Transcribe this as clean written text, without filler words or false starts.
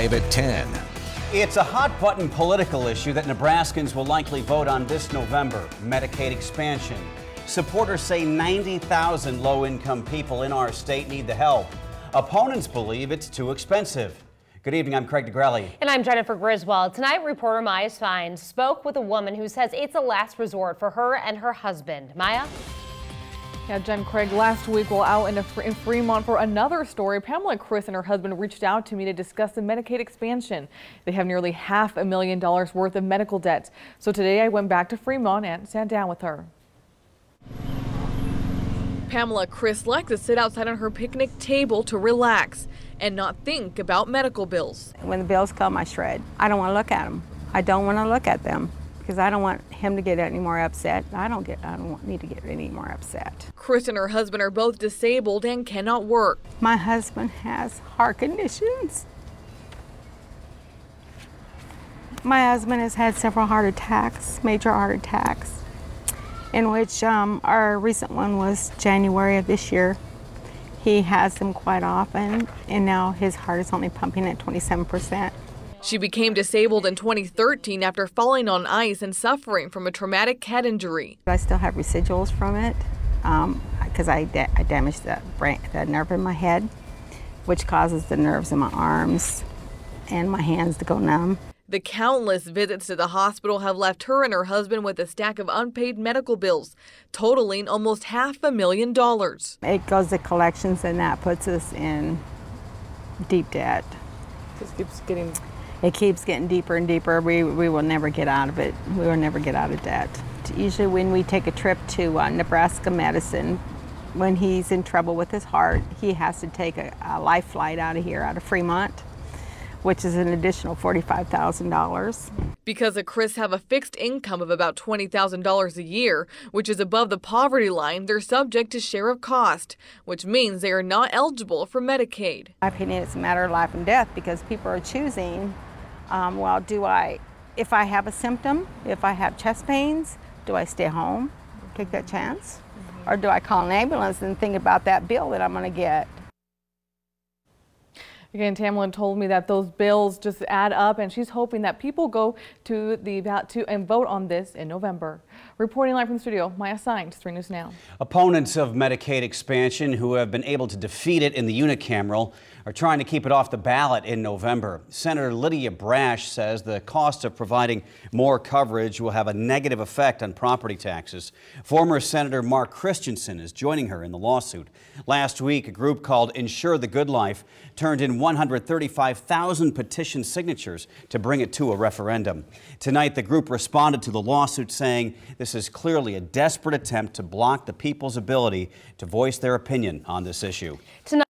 Live at 10. It's a hot-button political issue that Nebraskans will likely vote on this November: Medicaid expansion. Supporters say 90,000 low-income people in our state need the help. Opponents believe it's too expensive. Good evening, I'm Craig DeGrelli. And I'm Jennifer Griswold. Tonight, reporter Maya Fine spoke with a woman who says it's a last resort for her and her husband. Maya? Yeah, Jen, Craig, last week while out in Fremont for another story, Pamela, Chris, and her husband reached out to me to discuss the Medicaid expansion. They have nearly $500,000 worth of medical debt. So today I went back to Fremont and sat down with her. Pamela, Chris like to sit outside on her picnic table to relax and not think about medical bills. When the bills come, I shred. I don't want to look at them. I don't want to look at them because I don't want him to get any more upset. I don't need to get any more upset. Chris and her husband are both disabled and cannot work. My husband has heart conditions. My husband has had several heart attacks, major heart attacks, in which our recent one was January of this year. He has them quite often, and now his heart is only pumping at 27%. She became disabled in 2013 after falling on ice and suffering from a traumatic head injury. I still have residuals from it because I damaged the nerve in my head, which causes the nerves in my arms and my hands to go numb. The countless visits to the hospital have left her and her husband with a stack of unpaid medical bills, totaling almost $500,000. It goes to collections, and that puts us in deep debt. It keeps getting deeper and deeper. We will never get out of it. We will never get out of debt. Usually when we take a trip to Nebraska Medicine, when he's in trouble with his heart, he has to take a life flight out of here, out of Fremont, which is an additional $45,000. Because the Chris have a fixed income of about $20,000 a year, which is above the poverty line, they're subject to share of cost, which means they are not eligible for Medicaid. In my opinion, it's a matter of life and death because people are choosing, if I have a symptom, if I have chest pains, do I stay home, take that chance? Or do I call an ambulance and think about that bill that I'm going to get? Again, Tamlin told me that those bills just add up, and she's hoping that people go to the ballot and vote on this in November. Reporting live from the studio, Maya Signs, 3 News Now. Opponents of Medicaid expansion who have been able to defeat it in the unicameral are trying to keep it off the ballot in November. Senator Lydia Brash says the cost of providing more coverage will have a negative effect on property taxes. Former Senator Mark Christensen is joining her in the lawsuit. Last week, a group called Ensure the Good Life turned in 135,000 petition signatures to bring it to a referendum. Tonight, the group responded to the lawsuit saying this is clearly a desperate attempt to block the people's ability to voice their opinion on this issue. Tonight